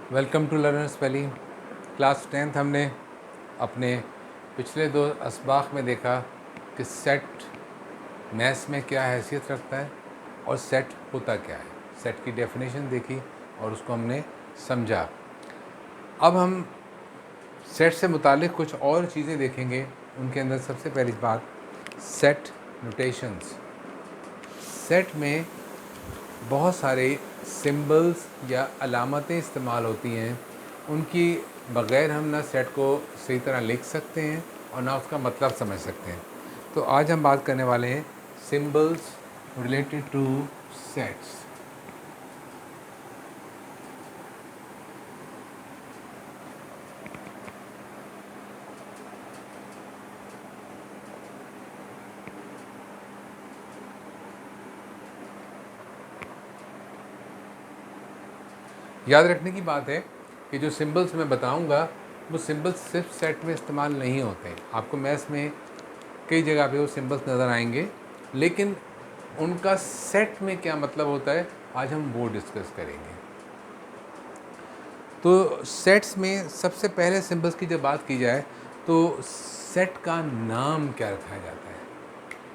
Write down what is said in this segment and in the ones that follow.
Welcome to learners valley. Class 10th हमने अपने पिछले 2 असबाक में देखा कि सेट मैथ्स में क्या हैसियत रखता है और सेट होता क्या है। सेट की डेफिनेशन देखी और उसको हमने समझा। अब हम सेट से मुतालिक कुछ और चीज़ें देखेंगे। उनके अंदर सबसे पहली बात सेट नोटेशंस। सेट में बहुत सारे सिंबल्स या अलामतें इस्तेमाल होती हैं। उनकी बग़ैर हम ना सेट को सही तरह लिख सकते हैं और ना उसका मतलब समझ सकते हैं। तो आज हम बात करने वाले हैं सिंबल्स रिलेटेड टू सेट्स। याद रखने की बात है कि जो सिंबल्स मैं बताऊंगा वो सिंबल्स सिर्फ सेट में इस्तेमाल नहीं होते। आपको मैथ्स में कई जगह पे वो सिंबल्स नज़र आएंगे, लेकिन उनका सेट में क्या मतलब होता है आज हम वो डिस्कस करेंगे। तो सेट्स में सबसे पहले सिंबल्स की जब बात की जाए तो सेट का नाम क्या रखा जाता है।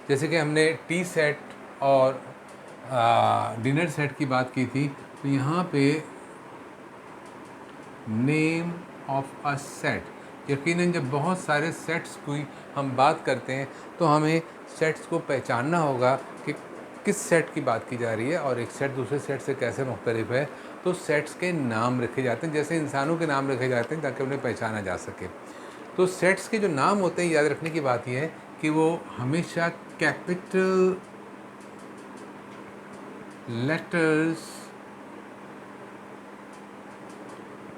जैसे कि हमने टी सेट और डिनर सेट की बात की थी, तो यहाँ पे नेम ऑफ अ सेट। यकीनन जब बहुत सारे सेट्स की हम बात करते हैं तो हमें सेट्स को पहचानना होगा कि किस सेट की बात की जा रही है और एक सेट दूसरे सेट से कैसे मुख्तलिफ है। तो सेट्स के नाम रखे जाते हैं, जैसे इंसानों के नाम रखे जाते हैं ताकि उन्हें पहचाना जा सके। तो सेट्स के जो नाम होते हैं, याद रखने की बात यह है कि वो हमेशा capital letters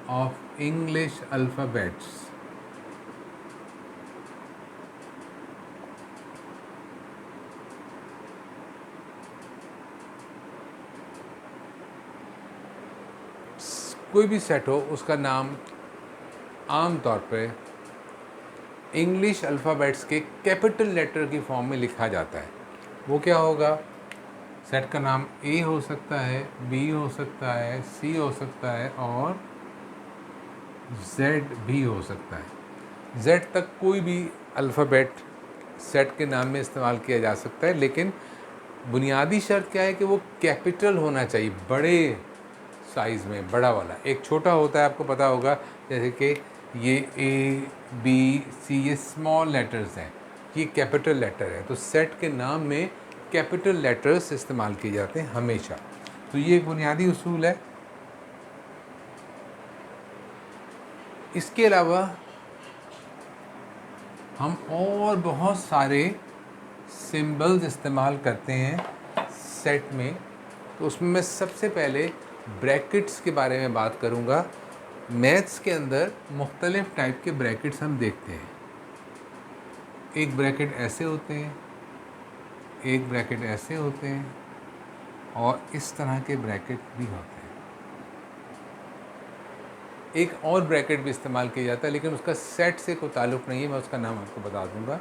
of English alphabets कोई भी सेट हो उसका नाम आम तौर पे इंग्लिश अल्फ़ाबेट्स के कैपिटल लेटर की फॉर्म में लिखा जाता है। वो क्या होगा? सेट का नाम ए हो सकता है, बी हो सकता है, सी हो सकता है और जेड भी हो सकता है। जेड तक कोई भी अल्फ़ाबेट सेट के नाम में इस्तेमाल किया जा सकता है, लेकिन बुनियादी शर्त क्या है कि वो कैपिटल होना चाहिए, बड़े साइज़ में, बड़ा वाला। एक छोटा होता है, आपको पता होगा, जैसे कि ये ए बी सी, ये स्मॉल लेटर्स हैं, ये कैपिटल लेटर है। तो सेट के नाम में कैपिटल लेटर्स इस्तेमाल किए जाते हैं हमेशा। तो ये एक बुनियादी उसूल है। इसके अलावा हम और बहुत सारे सिंबल्स इस्तेमाल करते हैं सेट में। तो उसमें मैं सबसे पहले ब्रैकेट्स के बारे में बात करूँगा। मैथ्स के अंदर मुख्तलिफ़ टाइप के ब्रैकेट्स हम देखते हैं। एक ब्रैकेट ऐसे होते हैं, एक ब्रैकेट ऐसे होते हैं और इस तरह के ब्रैकेट भी होते हैं। एक और ब्रैकेट भी इस्तेमाल किया जाता है, लेकिन उसका सेट से कोई ताल्लुक़ नहीं है, मैं उसका नाम आपको बता दूंगा।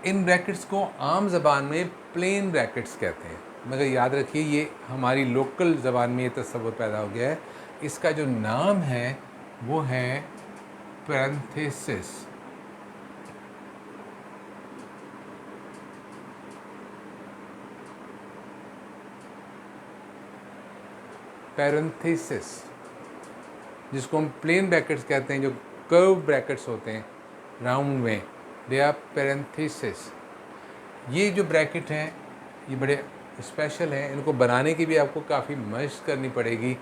इन ब्रैकेट्स को आम ज़बान में प्लेन ब्रैकेट्स कहते हैं, मगर याद रखिए ये हमारी लोकल ज़बान में ये तस्वुर पैदा हो गया है। इसका जो नाम है वो है पैरेंथेसिस। पैरेंथेसिस, जिसको हम प्लेन ब्रैकेट्स कहते हैं, जो कर्व ब्रैकेट्स होते हैं राउंड में, दे आर पैरेंथेसिस। ये जो ब्रैकेट हैं ये बड़े स्पेशल हैं। इनको बनाने की भी आपको काफ़ी मशक़ करनी पड़ेगी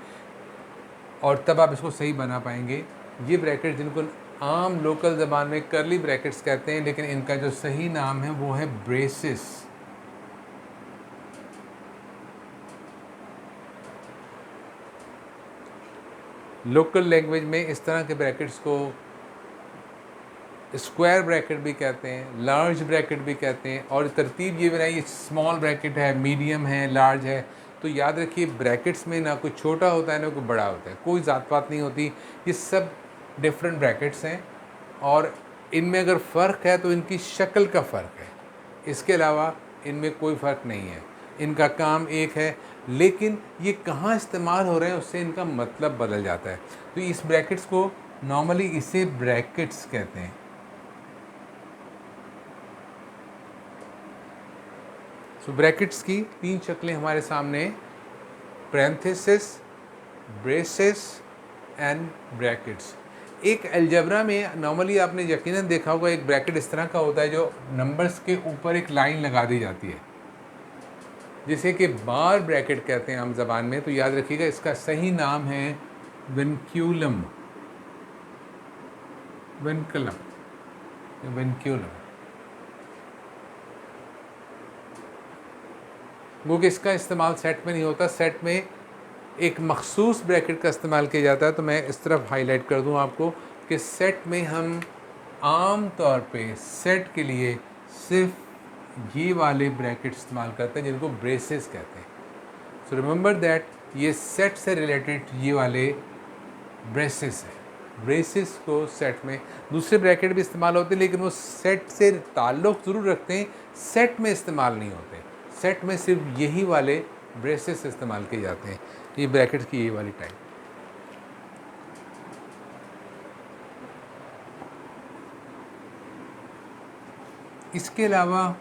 और तब आप इसको सही बना पाएंगे। ये ब्रैकेट जिनको आम लोकल ज़बान में कर्ली ब्रैकेट्स कहते हैं, लेकिन इनका जो सही नाम है वो है ब्रेसिस। लोकल लैंग्वेज में इस तरह के ब्रैकेट्स को स्क्वायर ब्रैकेट भी कहते हैं, लार्ज ब्रैकेट भी कहते हैं। और तरतीब ये बनाइए, स्मॉल ब्रैकेट है, मीडियम है, लार्ज है। तो याद रखिए ब्रैकेट्स में ना कोई छोटा होता है ना कोई बड़ा होता है, कोई ज़ात पात नहीं होती। ये सब डिफरेंट ब्रैकेट्स हैं और इनमें अगर फ़र्क है तो इनकी शक्ल का फ़र्क है, इसके अलावा इनमें कोई फ़र्क नहीं है। इनका काम एक है, लेकिन ये कहाँ इस्तेमाल हो रहे हैं उससे इनका मतलब बदल जाता है। तो इस ब्रैकेट्स को नॉर्मली इसे ब्रैकेट्स कहते हैं। सो ब्रैकेट्स की 3 शक्लें हमारे सामने, पैरेंथेसिस, ब्रेसेस एंड ब्रैकेट्स। एक अलजेब्रा में नॉर्मली आपने यकीनन देखा होगा, एक ब्रैकेट इस तरह का होता है जो नंबर्स के ऊपर एक लाइन लगा दी जाती है, जिसे कि बार ब्रैकेट कहते हैं आम ज़बान में। तो याद रखिएगा, इसका सही नाम है विनक्यूलम। विनकुलम, विनक्यूलम। वो कि इसका इस्तेमाल सेट में नहीं होता, सेट में एक मखसूस ब्रैकेट का इस्तेमाल किया जाता है। तो मैं इस तरफ हाईलाइट कर दूं आपको कि सेट में हम आम तौर पे सेट के लिए सिर्फ ये वाले ब्रैकेट इस्तेमाल करते हैं जिनको ब्रेसेस कहते हैं। सो रिमेंबर दैट ये सेट से रिलेटेड ये वाले ब्रेसेस है। ब्रेसेस को सेट में, दूसरे ब्रैकेट भी इस्तेमाल होते हैं लेकिन वो सेट से ताल्लुक़ ज़रूर रखते हैं, सेट में इस्तेमाल नहीं होते। सेट में सिर्फ यही वाले ब्रेसेस इस्तेमाल किए जाते हैं, ये ब्रैकेट्स की ये वाली टाइप। इसके अलावा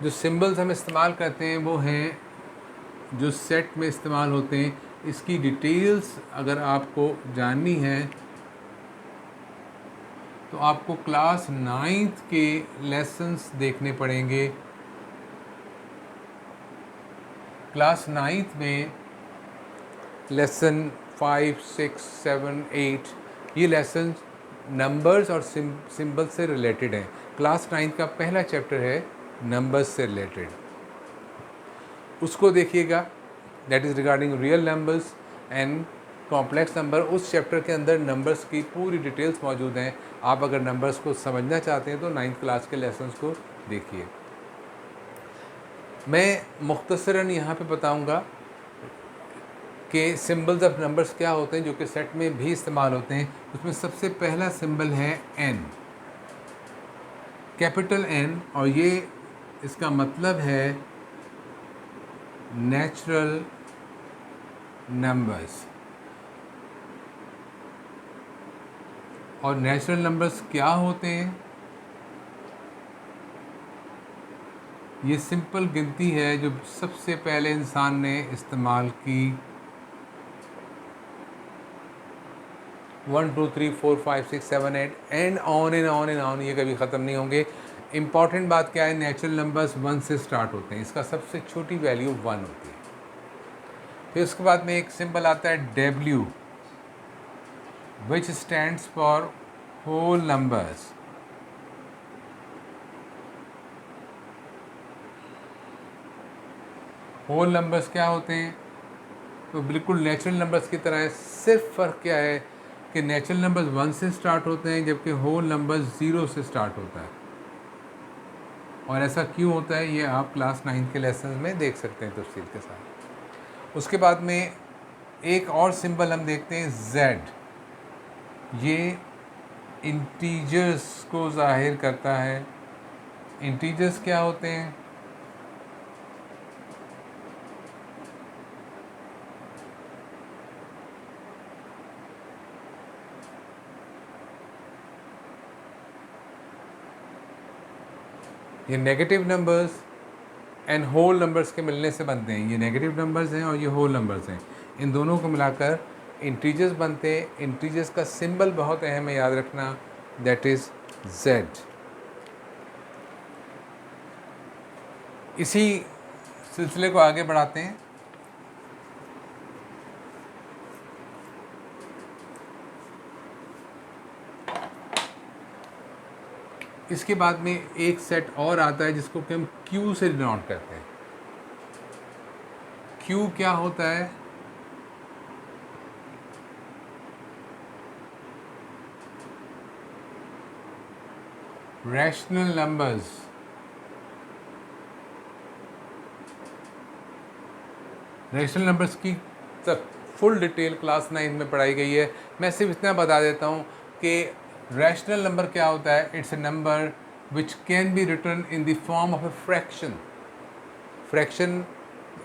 जो सिंबल्स हम इस्तेमाल करते हैं वो हैं जो सेट में इस्तेमाल होते हैं। इसकी डिटेल्स अगर आपको जाननी है तो आपको क्लास 9th के लेसन्स देखने पड़ेंगे। क्लास 9th में लेसन 5, 6, 7, 8 ये लेसन नंबर्स और सिंबल से रिलेटेड हैं। क्लास 9th का पहला चैप्टर है नंबर्स से रिलेटेड, उसको देखिएगा। That is regarding real numbers and complex number. उस चैप्टर के अंदर नंबर्स की पूरी डिटेल्स मौजूद हैं। आप अगर नंबर्स को समझना चाहते हैं तो 9th क्लास के लेसन्स को देखिए। मैं मुख्तसरन यहाँ पे बताऊँगा कि सिंबल्स ऑफ नंबर्स क्या होते हैं जो कि सेट में भी इस्तेमाल होते हैं। उसमें सबसे पहला सिंबल है एन, कैपिटल एन, और ये इसका मतलब है नेचुरल नंबर्स। और नेचुरल नंबर्स क्या होते हैं? ये सिंपल गिनती है जो सबसे पहले इंसान ने इस्तेमाल की। 1, 2, 3, 4, 5, 6, 7, 8 and on and on and on, ये कभी ख़त्म नहीं होंगे। इम्पॉर्टेंट बात क्या है, नेचुरल नंबर्स 1 से स्टार्ट होते हैं, इसका सबसे छोटी वैल्यू 1 होती है। फिर उसके बाद में एक सिंबल आता है W, which stands for whole numbers. Whole numbers क्या होते हैं? तो बिल्कुल नेचुरल नंबर्स की तरह है, सिर्फ फ़र्क क्या है कि नेचुरल नंबर्स 1 से स्टार्ट होते हैं जबकि होल नंबर्स 0 से स्टार्ट होता है। और ऐसा क्यों होता है ये आप क्लास 9 के लेसन में देख सकते हैं तफसील के साथ। उसके बाद में एक और सिंबल हम देखते हैं Z। ये इंटीजर्स को ज़ाहिर करता है। इंटीजर्स क्या होते हैं? ये negative numbers and whole numbers के मिलने से बनते हैं। ये नेगेटिव नंबर्स हैं और ये होल नंबर्स हैं, इन दोनों को मिलाकर इंटीजर्स बनते हैं। इंटीजर्स का सिंबल बहुत अहम है, याद रखना, दैट इज़ Z। इसी सिलसिले को आगे बढ़ाते हैं। इसके बाद में एक सेट और आता है जिसको कि हम Q से डिनोट करते हैं। Q क्या होता है? Rational numbers. रैशनल नंबर्स की तक फुल डिटेल क्लास 9 में पढ़ाई गई है। मैं सिर्फ इतना बता देता हूँ कि रैशनल नंबर क्या होता है? It's a number which can be written in the form of a fraction. Fraction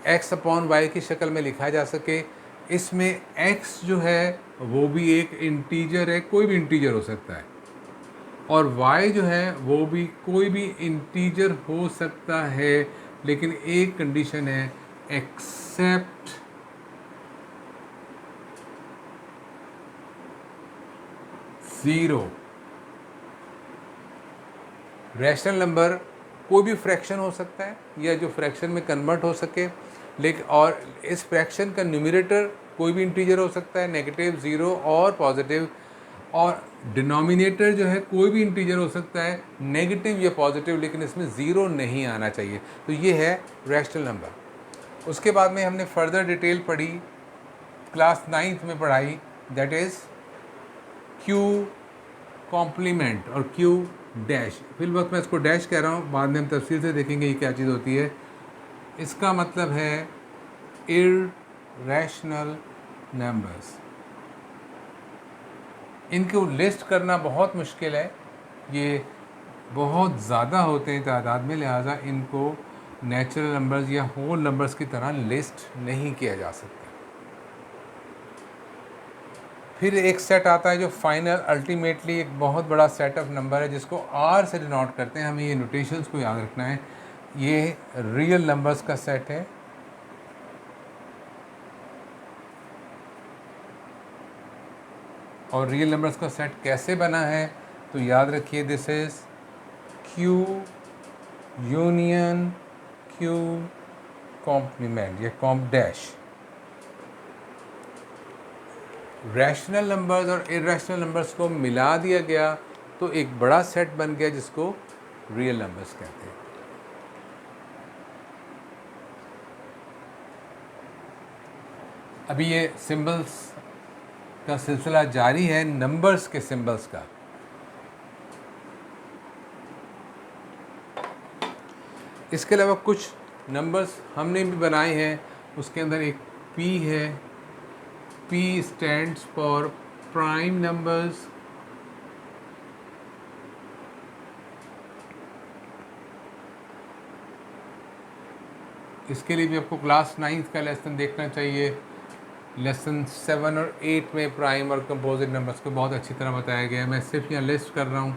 x upon y की शक्ल में लिखा जा सके। इसमें x जो है वो भी एक इंटीजर है, कोई भी इंटीजर हो सकता है, और y जो है वो भी कोई भी इंटीजर हो सकता है, लेकिन एक कंडीशन है, एक्सेप्ट ज़ीरो। रैशनल नंबर कोई भी फ्रैक्शन हो सकता है या जो फ्रैक्शन में कन्वर्ट हो सके, लेकिन और इस फ्रैक्शन का न्यूमरेटर कोई भी इंटीजर हो सकता है, नेगेटिव, ज़ीरो और पॉजिटिव, और डिनोमिनेटर जो है कोई भी इंटीजर हो सकता है, नेगेटिव या पॉजिटिव, लेकिन इसमें ज़ीरो नहीं आना चाहिए। तो ये है रैशनल नंबर। उसके बाद में हमने फर्दर डिटेल पढ़ी, क्लास 9th में पढ़ाई, दैट इज़ क्यू कॉम्प्लीमेंट और क्यू डैश। फिल वक्त मैं इसको डैश कह रहा हूँ, बाद में हम तफसील से देखेंगे ये क्या चीज़ होती है। इसका मतलब है इरैशनल नंबर्स। इनको लिस्ट करना बहुत मुश्किल है, ये बहुत ज़्यादा होते हैं तादाद में, लिहाजा इनको नेचुरल नंबर्स या होल नंबर्स की तरह लिस्ट नहीं किया जा सकता। फिर एक सेट आता है जो फाइनल अल्टीमेटली एक बहुत बड़ा सेट ऑफ नंबर है, जिसको आर से डिनोट करते हैं। हमें ये नोटेशंस को याद रखना है। ये रियल नंबर्स का सेट है, और रियल नंबर्स का सेट कैसे बना है तो याद रखिए, this is Q union Q complement या कॉम्प डैश। रैशनल नंबर्स और इरैशनल नंबर्स को मिला दिया गया तो एक बड़ा सेट बन गया जिसको रियल नंबर्स कहते हैं। अभी ये सिंबल्स का सिलसिला जारी है, नंबर्स के सिंबल्स का। इसके अलावा कुछ नंबर्स हमने भी बनाए हैं, उसके अंदर एक P है। P stands for prime numbers. इसके लिए भी आपको क्लास 9th का लेसन देखना चाहिए। लेसन 7 और 8 में प्राइम और कंपोजिट नंबर्स को बहुत अच्छी तरह बताया गया है। मैं सिर्फ यहाँ लिस्ट कर रहा हूँ,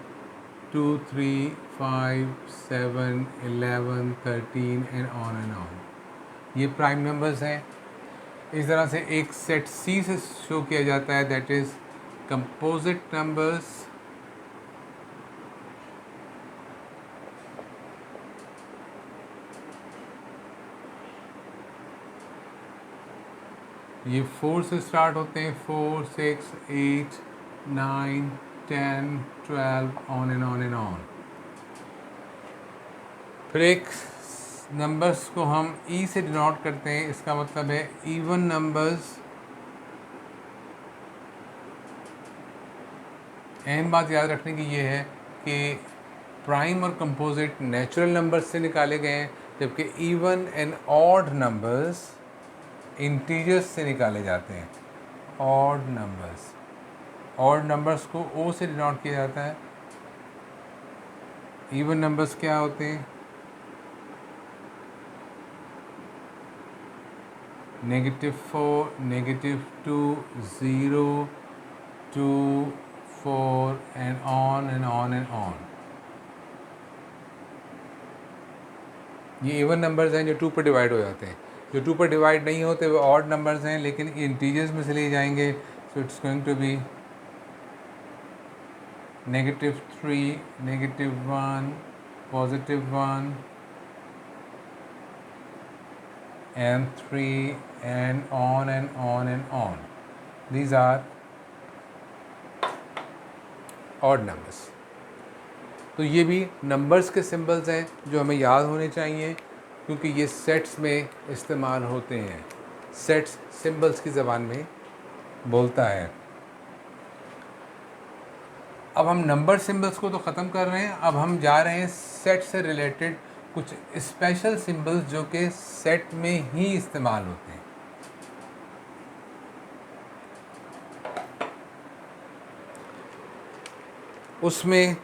2, 3, 5, 7, 11, 13 एंड ऑन। ये प्राइम नंबर्स हैं। इस तरह से एक सेट सी से शो किया जाता है, दैट इज़ कंपोजिट नंबर्स। ये 4 से स्टार्ट होते हैं, 4, 6, 8, 9, 10, 12 ऑन एंड ऑन। फिर एक नंबर्स को हम ई से डिनोट करते हैं, इसका मतलब है इवन नंबर्स। अहम बात याद रखने की ये है कि प्राइम और कंपोजिट नेचुरल नंबर्स से निकाले गए हैं, जबकि even and odd numbers integers से निकाले जाते हैं। ऑड नंबर्स को ओ से डिनोट किया जाता है। इवन नंबर्स क्या होते हैं? -4, -2, 0, 2, 4 एंड ऑन। ये इवन नंबर्स हैं जो 2 पर डिवाइड हो जाते हैं। जो 2 पर डिवाइड नहीं होते वो ऑड नंबर्स हैं, लेकिन इंटीजर्स में से लिए जाएंगे। So it's going to be -3, -1, +1 and 3 and on. These are odd numbers. तो ये भी नंबर्स के सिंबल्स हैं जो हमें याद होने चाहिए, क्योंकि ये सेट्स में इस्तेमाल होते हैं। सेट्स सिंबल्स की ज़बान में बोलता है। अब हम नंबर सिंबल्स को तो ख़त्म कर रहे हैं, अब हम जा रहे हैं सेट से रिलेटेड कुछ स्पेशल सिंबल्स जो कि सेट में ही इस्तेमाल होते हैं। उसमें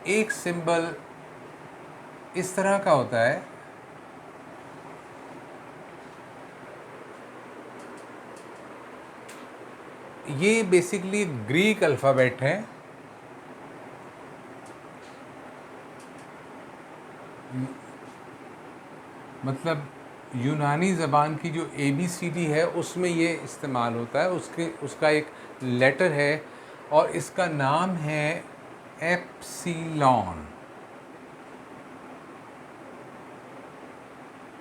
एक सिंबल इस तरह का होता है, ये बेसिकली ग्रीक अल्फ़ाबेट है। मतलब यूनानी ज़बान की जो ABCD है उसमें ये इस्तेमाल होता है, उसका एक लेटर है और इसका नाम है एप्सिलॉन।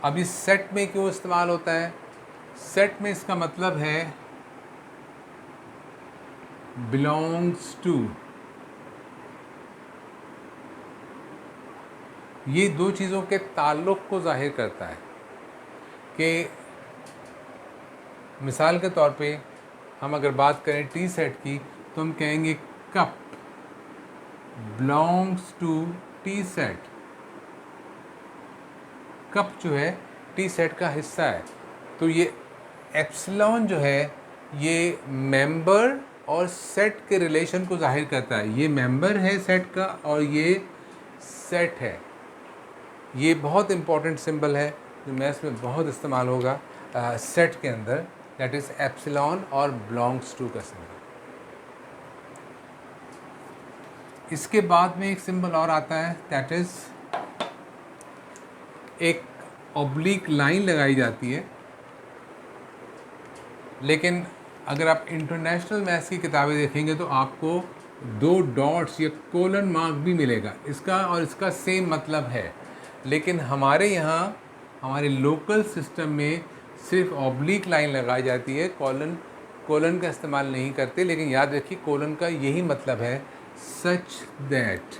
अब इस सेट में क्यों इस्तेमाल होता है? सेट में इसका मतलब है बिलोंग्स टू। ये दो चीज़ों के ताल्लुक़ को ज़ाहिर करता है कि मिसाल के तौर पे हम अगर बात करें टी सेट की तो हम कहेंगे cup belongs to T set. Cup जो है टी सेट का हिस्सा है। तो ये एप्सिलॉन जो है ये मेंबर और सेट के रिलेशन को जाहिर करता है। ये मेंबर है सेट का और ये सेट है। ये बहुत इम्पॉर्टेंट सिंबल है जो मैथ्स में बहुत इस्तेमाल होगा सेट के अंदर, दैट इज़ एप्सिलॉन और बिलोंग्स टू का सिंबल। इसके बाद में एक सिंबल और आता है, दैट इज़ एक ऑब्लिक लाइन लगाई जाती है। लेकिन अगर आप इंटरनेशनल मैथ्स की किताबें देखेंगे तो आपको दो डॉट्स या कोलन मार्क भी मिलेगा। इसका और इसका सेम मतलब है, लेकिन हमारे यहाँ हमारे लोकल सिस्टम में सिर्फ ऑब्लिक लाइन लगाई जाती है, कोलन का इस्तेमाल नहीं करते। लेकिन याद रखिए कोलन का यही मतलब है, सच दैट।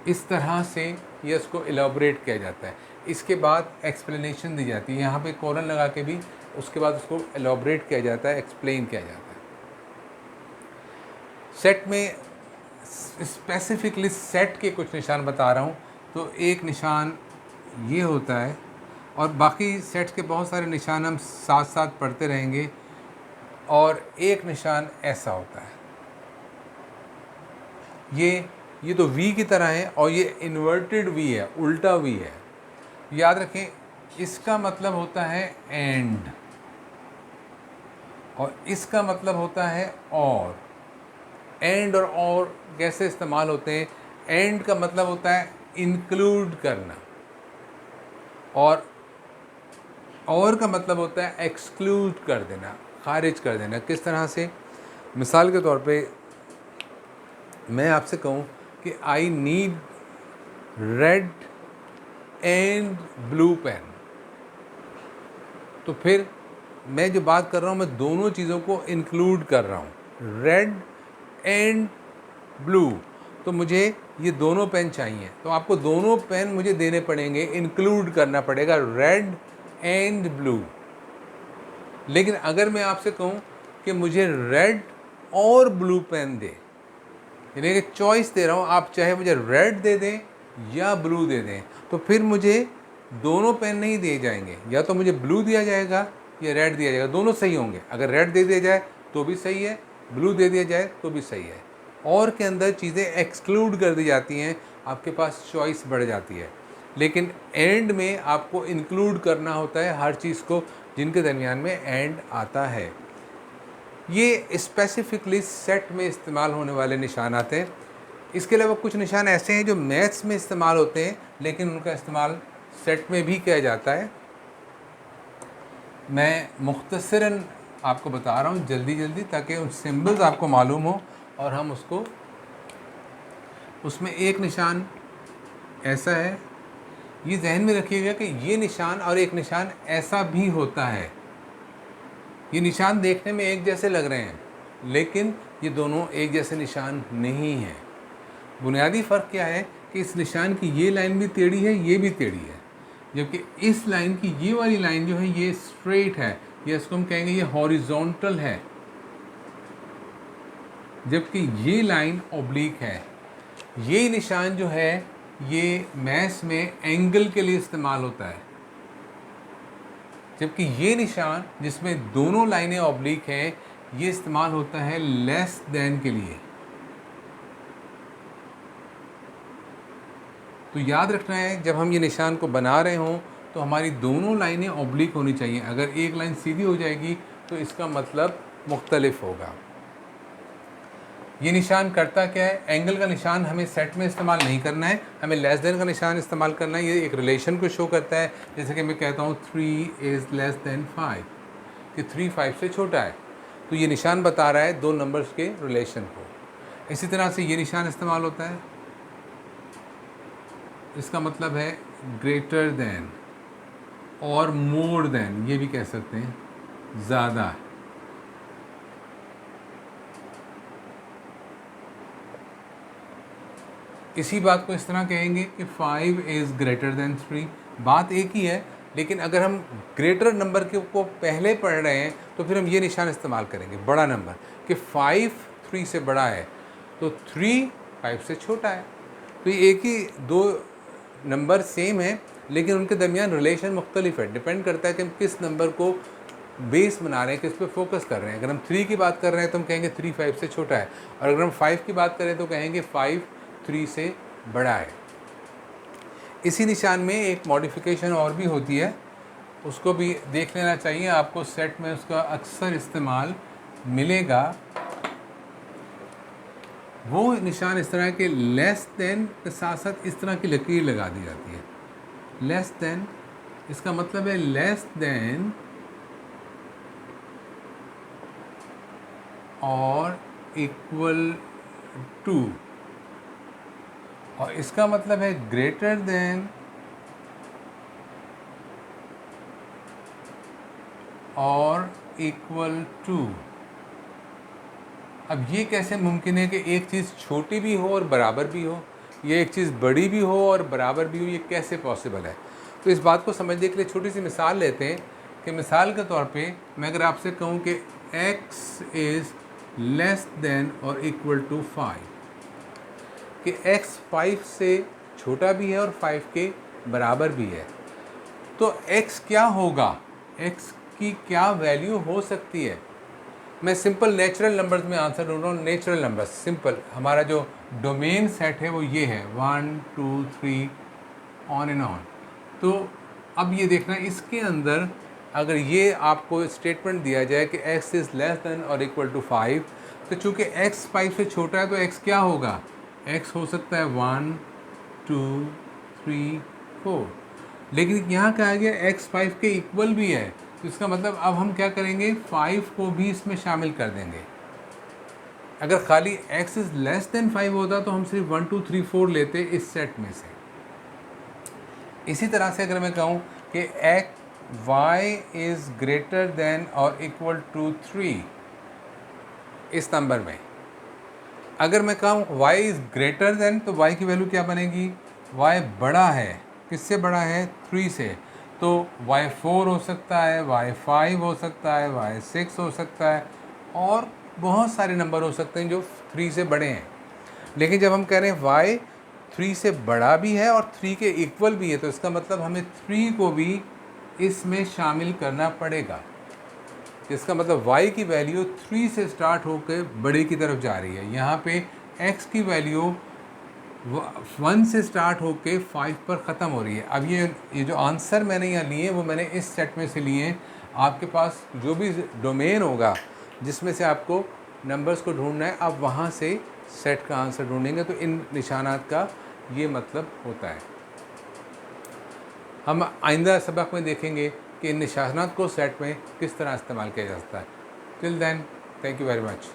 इस तरह से ये इसको एलाबोरेट किया जाता है। इसके बाद एक्सप्लेनेशन दी जाती है, यहाँ पे कोलन लगा के भी उसके बाद उसको एलाबोरेट किया जाता है, एक्सप्लेन किया जाता है। सेट में स्पेसिफिकली सेट के कुछ निशान बता रहा हूँ। तो एक निशान ये होता है और बाकी सेट्स के बहुत सारे निशान हम साथ साथ पढ़ते रहेंगे। और एक निशान ऐसा होता है, ये तो V की तरह है और ये इन्वर्टेड V है, उल्टा V है। याद रखें इसका मतलब होता है एंड और इसका मतलब होता है और। एंड और कैसे इस्तेमाल होते हैं? एंड का मतलब होता है इंक्लूड करना और का मतलब होता है एक्सक्लूड कर देना, खारिज कर देना। किस तरह से? मिसाल के तौर पे मैं आपसे कहूँ कि I need red and blue pen, तो फिर मैं जो बात कर रहा हूँ मैं दोनों चीज़ों को इंक्लूड कर रहा हूँ, रेड एंड ब्लू। तो मुझे ये दोनों पेन चाहिए, तो आपको दोनों पेन मुझे देने पड़ेंगे, इंक्लूड करना पड़ेगा रेड एंड ब्लू। लेकिन अगर मैं आपसे कहूँ कि मुझे रेड और ब्लू पेन दे, यानी कि चॉइस दे रहा हूँ, आप चाहे मुझे रेड दे दें या ब्लू दे दें, तो फिर मुझे दोनों पेन नहीं दिए जाएंगे, या तो मुझे ब्लू दिया जाएगा या रेड दिया जाएगा, दोनों सही होंगे। अगर रेड दे दिया जाए तो भी सही है, ब्लू दे दिया जाए तो भी सही है। और के अंदर चीज़ें एक्सक्लूड कर दी जाती हैं, आपके पास चॉइस बढ़ जाती है। लेकिन एंड में आपको इंक्लूड करना होता है हर चीज़ को जिनके दरमियान में एंड आता है। ये स्पेसिफिकली सेट में इस्तेमाल होने वाले निशान आते हैं। इसके अलावा कुछ निशान ऐसे हैं जो मैथ्स में इस्तेमाल होते हैं, लेकिन उनका इस्तेमाल सेट में भी किया जाता है। मैं मुख्तसरन आपको बता रहा हूँ जल्दी ताकि उन सिंबल्स आपको मालूम हो और हम उसमें एक निशान ऐसा है, ये जहन में रखिएगा कि ये निशान और एक निशान ऐसा भी होता है। ये निशान देखने में एक जैसे लग रहे हैं, लेकिन ये दोनों एक जैसे निशान नहीं हैं। बुनियादी फ़र्क क्या है कि इस निशान की ये लाइन भी टेढ़ी है, ये भी टेढ़ी है, जबकि इस लाइन की ये वाली लाइन जो है ये स्ट्रेट है, ये इसको हम कहेंगे ये हॉरिजॉन्टल है, जबकि ये लाइन ऑब्लिक है। ये निशान जो है ये मैथ्स में एंगल के लिए इस्तेमाल होता है। जबकि ये निशान जिसमें दोनों लाइनें ऑब्लिक हैं, ये इस्तेमाल होता है लेस देन के लिए। तो याद रखना है, जब हम ये निशान को बना रहे हों तो हमारी दोनों लाइनें ऑब्लिक होनी चाहिए। अगर एक लाइन सीधी हो जाएगी तो इसका मतलब मुख्तलिफ होगा। ये निशान करता क्या है? एंगल का निशान हमें सेट में इस्तेमाल नहीं करना है, हमें लेस देन का निशान इस्तेमाल करना है। ये एक रिलेशन को शो करता है। जैसे कि मैं कहता हूँ 3 इज़ लेस देन 5, कि 3 5 से छोटा है। तो ये निशान बता रहा है दो नंबर्स के रिलेशन को। इसी तरह से ये निशान इस्तेमाल होता है, इसका मतलब है ग्रेटर देन और मोर देन, ये भी कह सकते हैं, ज़्यादा। इसी बात को इस तरह कहेंगे कि 5 इज़ ग्रेटर देन 3। बात एक ही है, लेकिन अगर हम ग्रेटर नंबर के को पहले पढ़ रहे हैं तो फिर हम ये निशान इस्तेमाल करेंगे, बड़ा नंबर, कि 5 3 से बड़ा है तो 3 5 से छोटा है। तो ये एक ही दो नंबर सेम है, लेकिन उनके दरमियान रिलेशन मुख्तलिफ है। डिपेंड करता है कि हम किस नंबर को बेस बना रहे हैं, किस पे फोकस कर रहे हैं। अगर हम 3 की बात कर रहे हैं तो हम कहेंगे 3 5 से छोटा है, और अगर हम 5 की बात करें तो कहेंगे 5 3 से बड़ा है। इसी निशान में एक मॉडिफिकेशन और भी होती है, उसको भी देख लेना चाहिए, आपको सेट में उसका अक्सर इस्तेमाल मिलेगा। वो निशान इस तरह के लेस देन के साथ साथ इस तरह की लकीर लगा दी जाती है। लेस देन, इसका मतलब है लेस देन और इक्वल टू, और इसका मतलब है ग्रेटर देन और इक्वल टू। अब ये कैसे मुमकिन है कि एक चीज़ छोटी भी हो और बराबर भी हो, ये एक चीज़ बड़ी भी हो और बराबर भी हो, ये कैसे पॉसिबल है? तो इस बात को समझने के लिए छोटी सी मिसाल लेते हैं कि मिसाल के तौर पे मैं अगर आपसे कहूँ कि x इज़ लेस देन और इक्वल टू 5, कि x 5 से छोटा भी है और 5 के बराबर भी है, तो x क्या होगा? x की क्या वैल्यू हो सकती है? मैं सिंपल नेचुरल नंबर्स में आंसर ढूंढ रहा हूँ। नेचुरल नंबर्स सिंपल, हमारा जो डोमेन सेट है वो ये है 1 2 3 ऑन एंड ऑन। तो अब ये देखना, इसके अंदर अगर ये आपको स्टेटमेंट दिया जाए कि x इज़ लेस देन और इक्वल टू 5, तो चूँकि x 5 से छोटा है तो x क्या होगा? x हो सकता है 1 2 3 4, लेकिन यहाँ कहा गया x 5 के इक्वल भी है, तो इसका मतलब अब हम क्या करेंगे? 5 को भी इसमें शामिल कर देंगे। अगर खाली x इज़ लेस देन 5 होता तो हम सिर्फ 1 2 3 4 लेते इस सेट में से। इसी तरह से अगर मैं कहूँ कि y इज़ ग्रेटर देन और इक्वल टू 3, इस नंबर में अगर मैं कहूँ y इज़ ग्रेटर देन, तो y की वैल्यू क्या बनेगी? y बड़ा है, किससे बड़ा है? 3 से। तो y4 हो सकता है, y5 हो सकता है, y6 हो सकता है, और बहुत सारे नंबर हो सकते हैं जो 3 से बड़े हैं। लेकिन जब हम कह रहे हैं y 3 से बड़ा भी है और 3 के इक्वल भी है, तो इसका मतलब हमें 3 को भी इसमें शामिल करना पड़ेगा। इसका मतलब y की वैल्यू 3 से स्टार्ट होकर बड़े की तरफ जा रही है। यहाँ पे x की वैल्यू 1 से स्टार्ट होके 5 पर ख़त्म हो रही है। अब ये जो आंसर मैंने यहाँ लिए वो मैंने इस सेट में से लिए हैं। आपके पास जो भी डोमेन होगा जिसमें से आपको नंबर्स को ढूंढना है, आप वहाँ से सेट का आंसर ढूंढेंगे। तो इन निशानात का ये मतलब होता है। हम आइंदा सबक में देखेंगे कि इन निशानात को सेट में किस तरह इस्तेमाल किया जा सकता है। Till then, thank you very much.